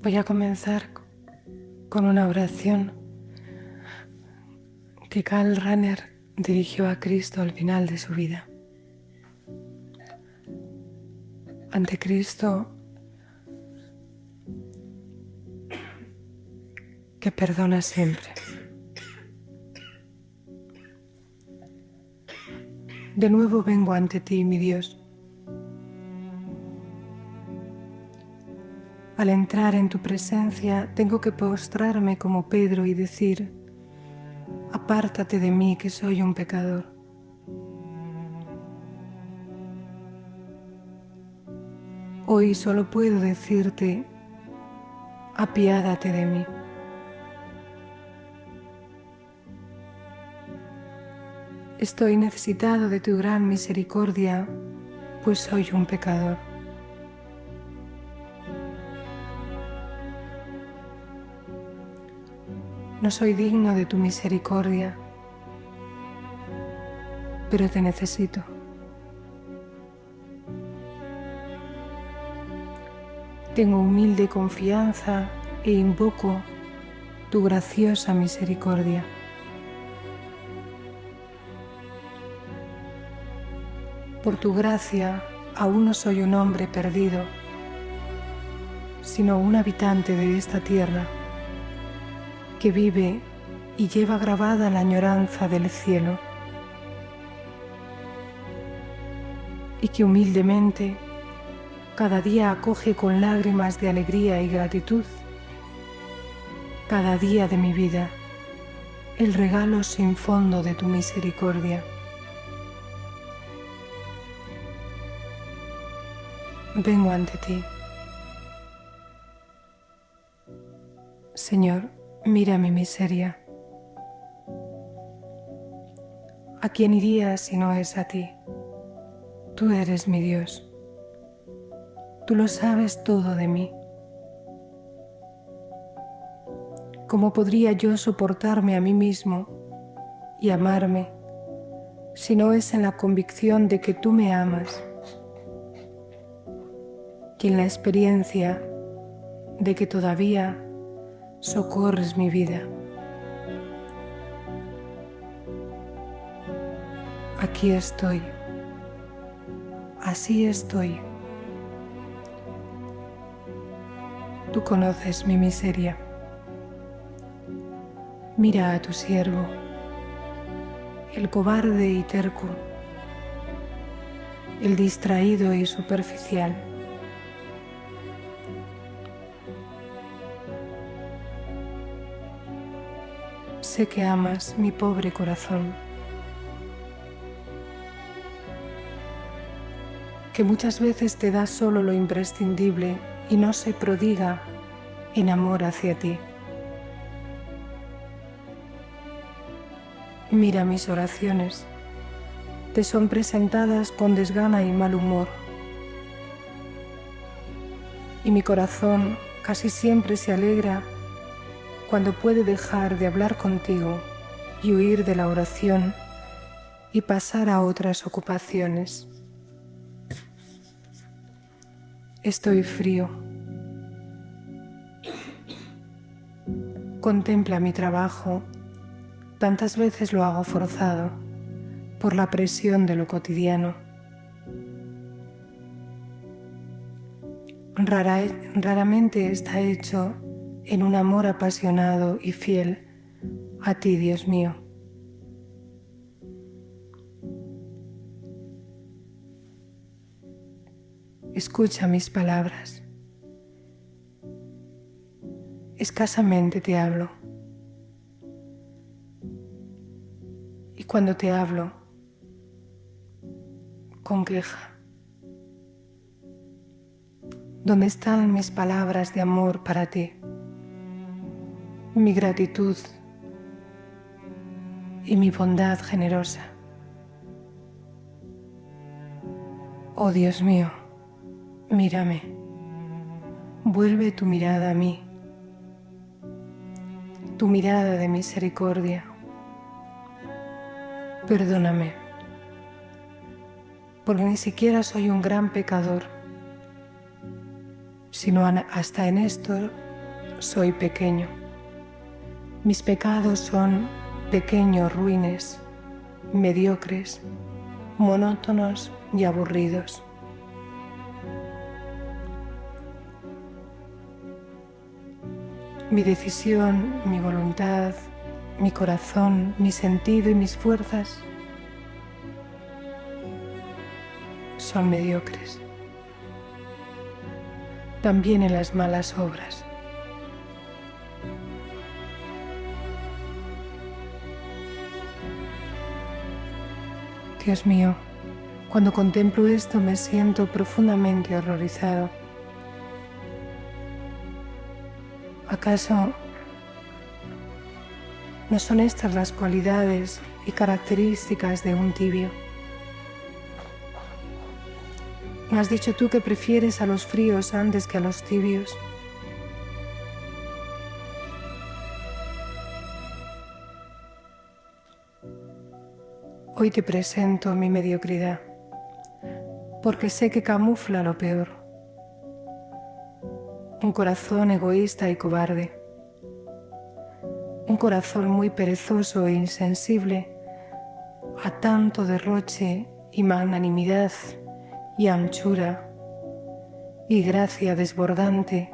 Voy a comenzar con una oración que Karl Rahner dirigió a Cristo al final de su vida. Ante Cristo, que perdona siempre. De nuevo vengo ante ti, mi Dios. Al entrar en tu presencia, tengo que postrarme como Pedro y decir: apártate de mí, que soy un pecador. Hoy solo puedo decirte: apiádate de mí. Estoy necesitado de tu gran misericordia, pues soy un pecador. No soy digno de tu misericordia, pero te necesito. Tengo humilde confianza e invoco tu graciosa misericordia. Por tu gracia, aún no soy un hombre perdido, sino un habitante de esta tierra que vive y lleva grabada la añoranza del cielo, y que humildemente cada día acoge con lágrimas de alegría y gratitud, cada día de mi vida, el regalo sin fondo de tu misericordia. Vengo ante ti. Señor, mira mi miseria. ¿A quién iría si no es a ti? Tú eres mi Dios. Tú lo sabes todo de mí. ¿Cómo podría yo soportarme a mí mismo y amarme si no es en la convicción de que tú me amas y en la experiencia de que todavía socorres mi vida? Aquí estoy, así estoy. Tú conoces mi miseria. Mira a tu siervo, el cobarde y terco, el distraído y superficial. Sé que amas mi pobre corazón, que muchas veces te da solo lo imprescindible y no se prodiga en amor hacia ti. Mira mis oraciones, te son presentadas con desgana y mal humor, y mi corazón casi siempre se alegra cuando puede dejar de hablar contigo y huir de la oración y pasar a otras ocupaciones. Estoy frío. Contempla mi trabajo. Tantas veces lo hago forzado por la presión de lo cotidiano. Raramente está hecho en un amor apasionado y fiel a ti, Dios mío. Escucha mis palabras. Escasamente te hablo. Y cuando te hablo, con queja. ¿Dónde están mis palabras de amor para ti? Mi gratitud y mi bondad generosa. Oh Dios mío, mírame. Vuelve tu mirada a mí, tu mirada de misericordia. Perdóname, porque ni siquiera soy un gran pecador, sino hasta en esto soy pequeño. Mis pecados son pequeños, ruines, mediocres, monótonos y aburridos. Mi decisión, mi voluntad, mi corazón, mi sentido y mis fuerzas son mediocres. También en las malas obras. Dios mío, cuando contemplo esto me siento profundamente horrorizado. ¿Acaso no son estas las cualidades y características de un tibio? ¿No has dicho tú que prefieres a los fríos antes que a los tibios? Hoy te presento mi mediocridad, porque sé que camufla lo peor. Un corazón egoísta y cobarde. Un corazón muy perezoso e insensible a tanto derroche y magnanimidad y anchura y gracia desbordante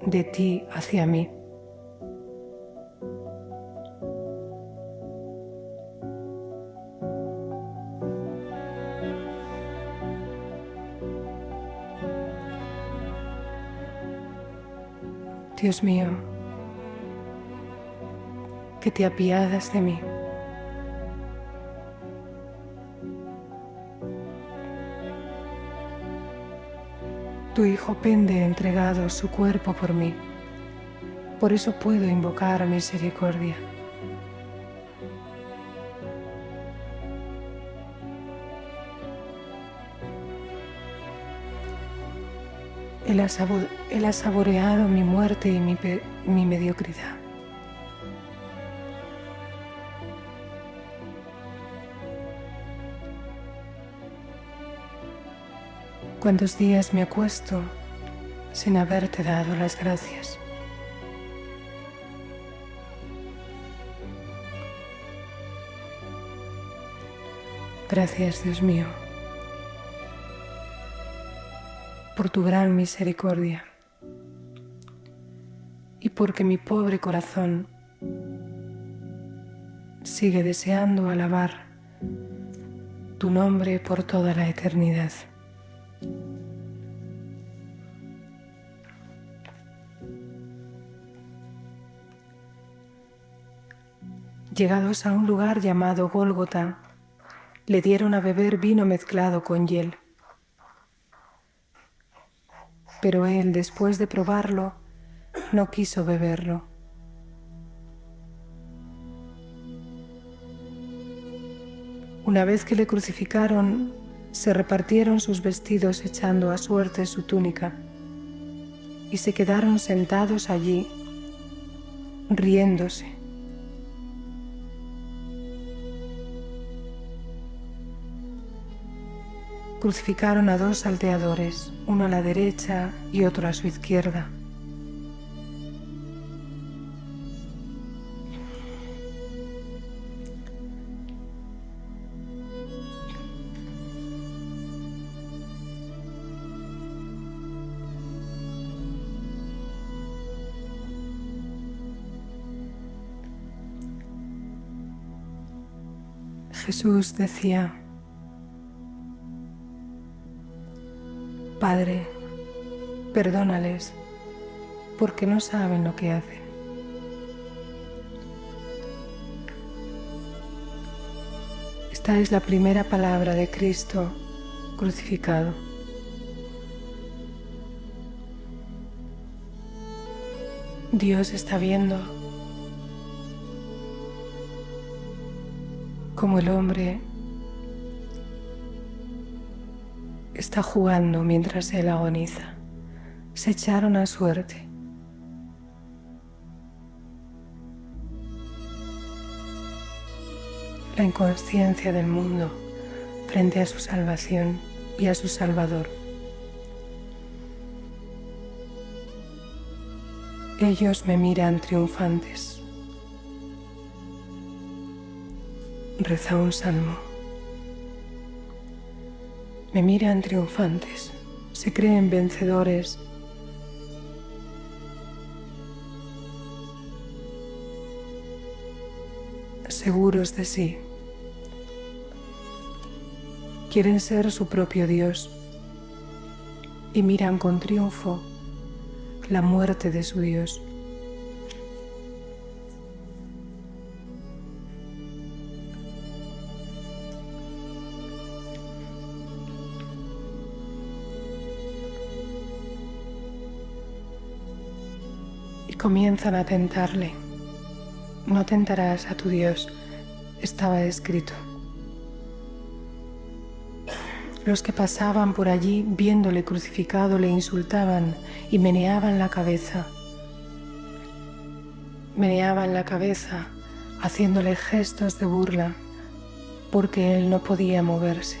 de ti hacia mí. Dios mío, que te apiadas de mí. Tu Hijo pende entregado su cuerpo por mí, por eso puedo invocar misericordia. Él ha saboreado mi muerte y mi mediocridad. ¿Cuántos días me acuesto sin haberte dado las gracias? Gracias, Dios mío, por tu gran misericordia y porque mi pobre corazón sigue deseando alabar tu nombre por toda la eternidad. Llegados a un lugar llamado Gólgota, le dieron a beber vino mezclado con hiel. Pero él, después de probarlo, no quiso beberlo. Una vez que le crucificaron, se repartieron sus vestidos echando a suerte su túnica y se quedaron sentados allí, riéndose. Crucificaron a dos salteadores, uno a la derecha y otro a su izquierda. Jesús decía: Padre, perdónales, porque no saben lo que hacen. Esta es la primera palabra de Cristo crucificado. Dios está viendo cómo el hombre está jugando mientras él agoniza. Se echaron a suerte. La inconsciencia del mundo frente a su salvación y a su Salvador. Ellos me miran triunfantes. Reza un salmo. Me miran triunfantes, se creen vencedores. Seguros de sí. Quieren ser su propio Dios y miran con triunfo la muerte de su Dios. Y comienzan a tentarle. No tentarás a tu Dios, estaba escrito. Los que pasaban por allí, viéndole crucificado, le insultaban y meneaban la cabeza. Meneaban la cabeza, haciéndole gestos de burla, porque él no podía moverse.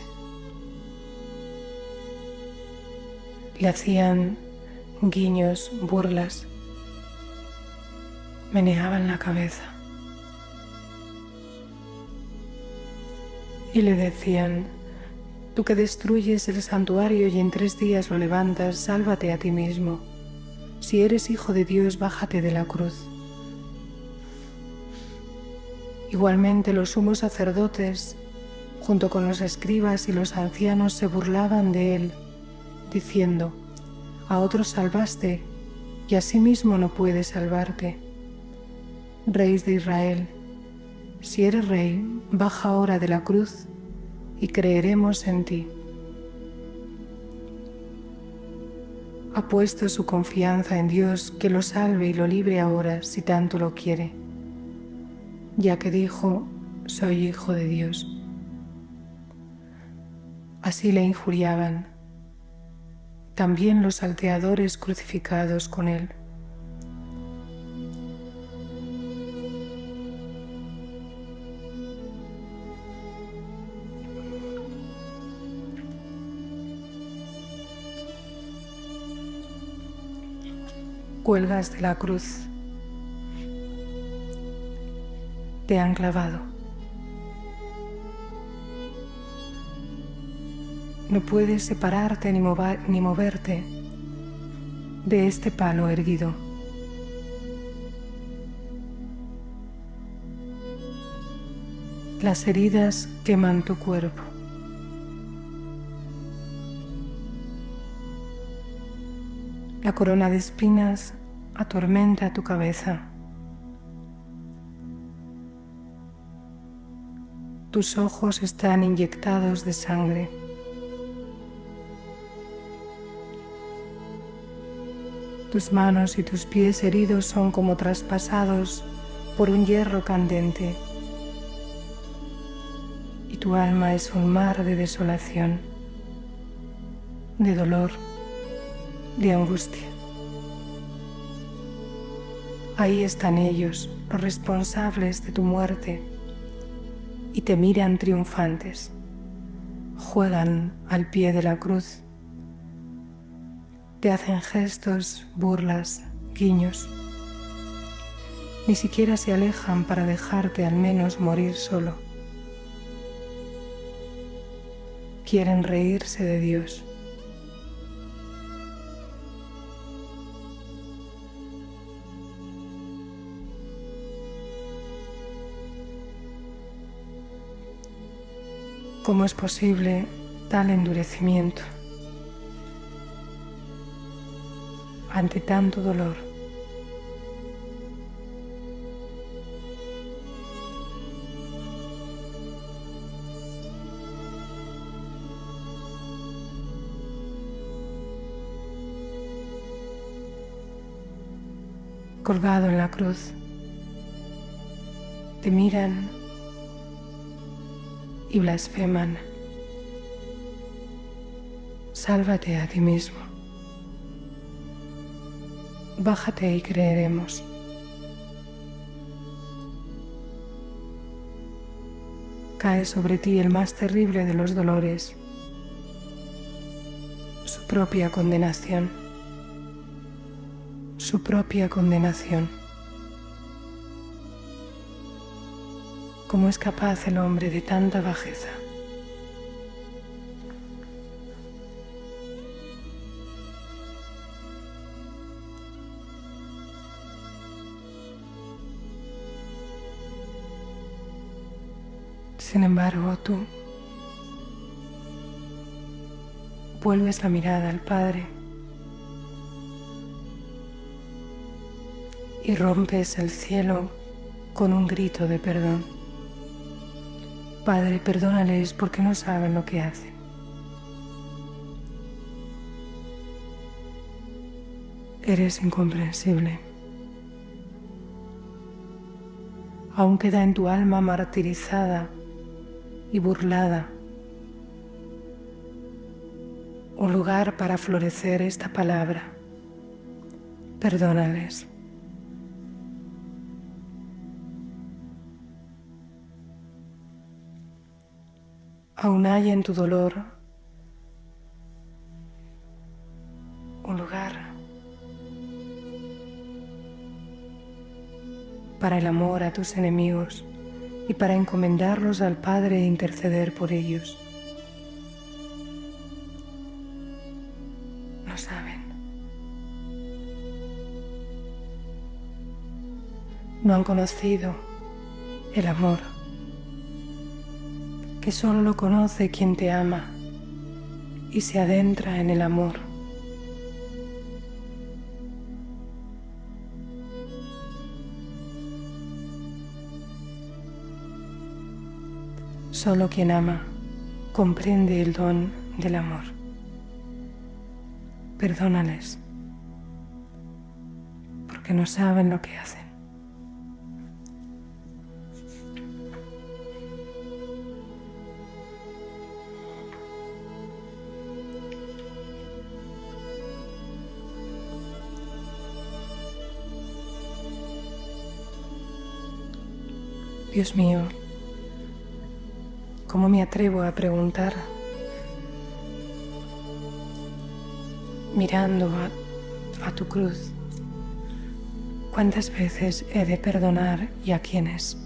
Le hacían guiños, burlas. Meneaban la cabeza. Y le decían: tú que destruyes el santuario y en 3 días lo levantas, sálvate a ti mismo. Si eres hijo de Dios, bájate de la cruz. Igualmente los sumos sacerdotes, junto con los escribas y los ancianos, se burlaban de él, diciendo: a otros salvaste, y a sí mismo no puedes salvarte. Rey de Israel, si eres rey, baja ahora de la cruz y creeremos en ti. Ha puesto su confianza en Dios, que lo salve y lo libre ahora, si tanto lo quiere, ya que dijo: soy hijo de Dios. Así le injuriaban, también los salteadores crucificados con él. Cuelgas de la cruz, te han clavado. No puedes separarte ni moverte de este palo erguido. Las heridas queman tu cuerpo. La corona de espinas atormenta tu cabeza. Tus ojos están inyectados de sangre. Tus manos y tus pies heridos son como traspasados por un hierro candente. Y tu alma es un mar de desolación, de dolor, de angustia. Ahí están ellos, los responsables de tu muerte, y te miran triunfantes. Juegan al pie de la cruz. Te hacen gestos, burlas, guiños. Ni siquiera se alejan para dejarte al menos morir solo. Quieren reírse de Dios. ¿Cómo es posible tal endurecimiento ante tanto dolor? Colgado en la cruz, te miran y blasfeman. Sálvate a ti mismo. Bájate y creeremos. Cae sobre ti el más terrible de los dolores, su propia condenación, su propia condenación. ¿Cómo es capaz el hombre de tanta bajeza? Sin embargo, tú vuelves la mirada al Padre y rompes el cielo con un grito de perdón. Padre, perdónales porque no saben lo que hacen. Eres incomprensible. Aún queda en tu alma martirizada y burlada un lugar para florecer esta palabra. Perdónales. Aún hay en tu dolor un lugar para el amor a tus enemigos y para encomendarlos al Padre e interceder por ellos. No saben. No han conocido el amor, que solo lo conoce quien te ama y se adentra en el amor. Solo quien ama comprende el don del amor. Perdónales, porque no saben lo que hacen. Dios mío, ¿cómo me atrevo a preguntar, mirando a tu cruz, cuántas veces he de perdonar y a quiénes?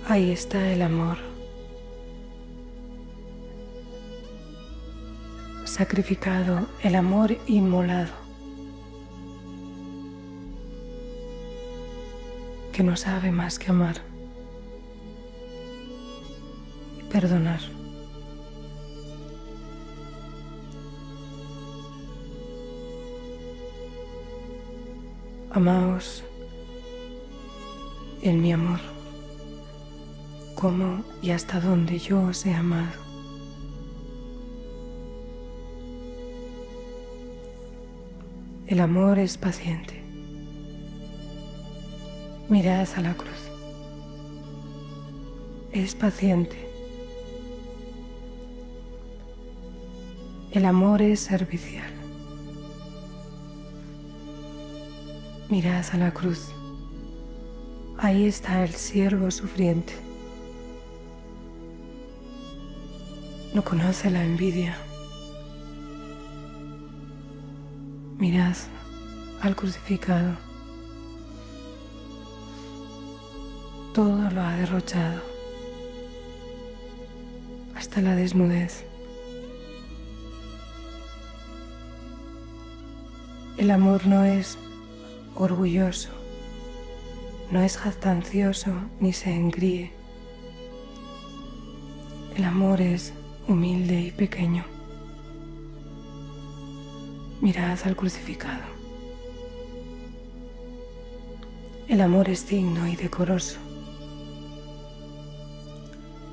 Ahí está el amor, sacrificado, el amor inmolado, que no sabe más que amar y perdonar. Amaos en mi amor, cómo y hasta dónde yo os he amado. El amor es paciente. Mirad a la cruz. Es paciente. El amor es servicial. Mirad a la cruz. Ahí está el siervo sufriente. No conoce la envidia. Mirad al crucificado. Todo lo ha derrochado, hasta la desnudez. El amor no es orgulloso, no es jactancioso ni se engríe. El amor es humilde y pequeño. Mirad al crucificado. El amor es digno y decoroso.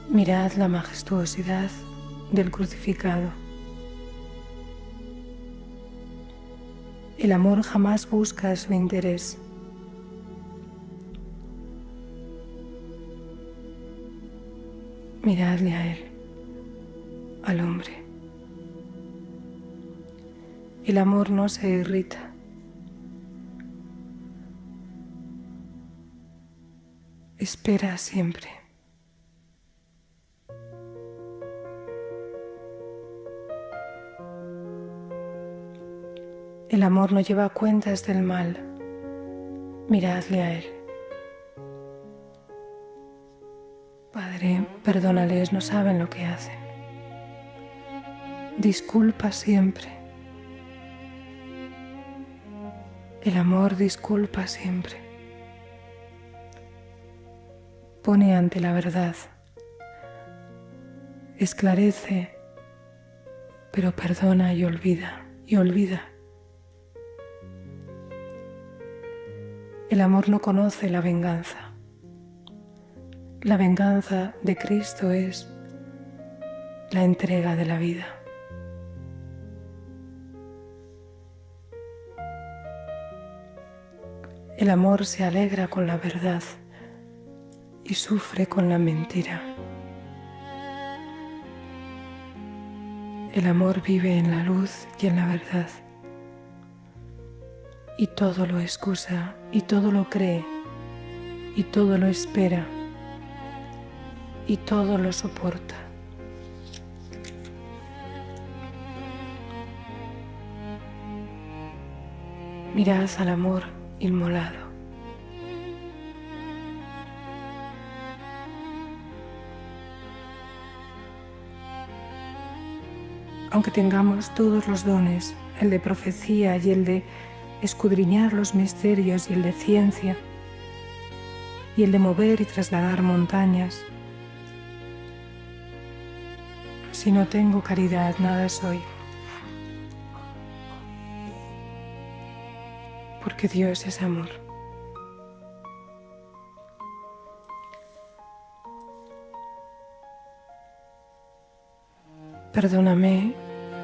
Mirad la majestuosidad del crucificado. El amor jamás busca su interés. Miradle a él, al hombre. El amor no se irrita. espera siempre. El amor no lleva cuentas del mal. Miradle a él. Padre, perdónales, no saben lo que hacen. Disculpa siempre. El amor disculpa siempre. Pone ante la verdad. Esclarece, pero perdona y olvida, y olvida. El amor no conoce la venganza. La venganza de Cristo es la entrega de la vida. El amor se alegra con la verdad y sufre con la mentira. El amor vive en la luz y en la verdad, y todo lo excusa, y todo lo cree, y todo lo espera, y todo lo soporta. Mirad al amor inmolado. Aunque tengamos todos los dones, el de profecía y el de escudriñar los misterios y el de ciencia, y el de mover y trasladar montañas, si no tengo caridad, nada soy. Porque Dios es amor. Perdóname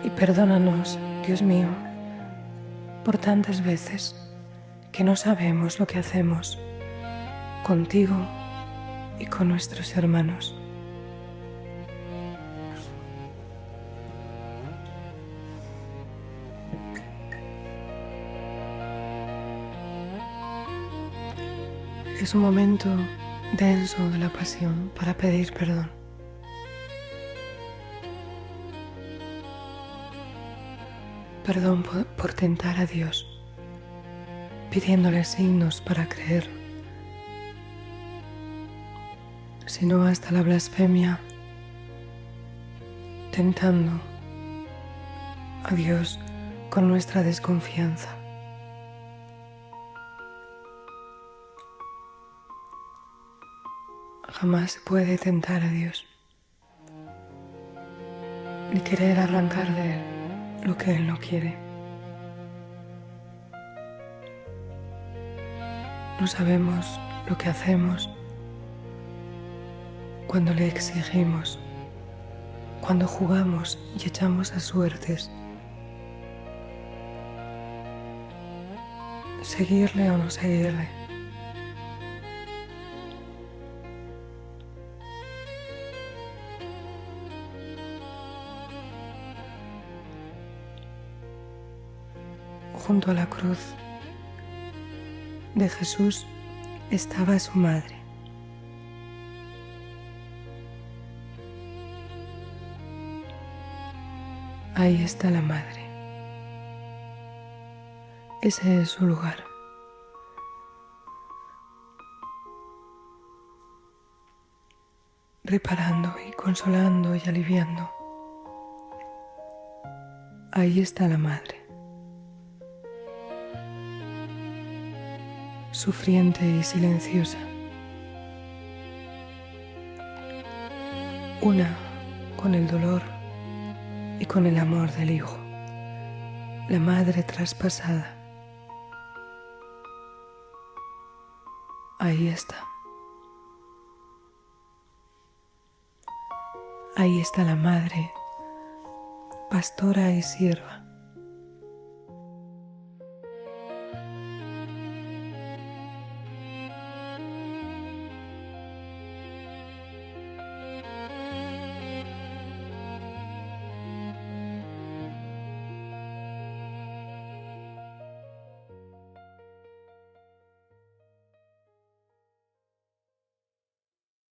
y perdónanos, Dios mío, por tantas veces que no sabemos lo que hacemos contigo y con nuestros hermanos. Es un momento denso de la pasión para pedir perdón. Perdón por tentar a Dios, pidiéndole signos para creer, sino hasta la blasfemia, tentando a Dios con nuestra desconfianza. Jamás se puede tentar a Dios, ni querer arrancar de Él lo que Él no quiere. No sabemos lo que hacemos cuando le exigimos, cuando jugamos y echamos a suertes, seguirle o no seguirle. Junto a la cruz de Jesús estaba su madre. Ahí está la madre. Ese es su lugar. Reparando y consolando y aliviando. Ahí está la madre. Sufriente y silenciosa. Una con el dolor y con el amor del hijo. La madre traspasada. Ahí está. Ahí está la madre, pastora y sierva.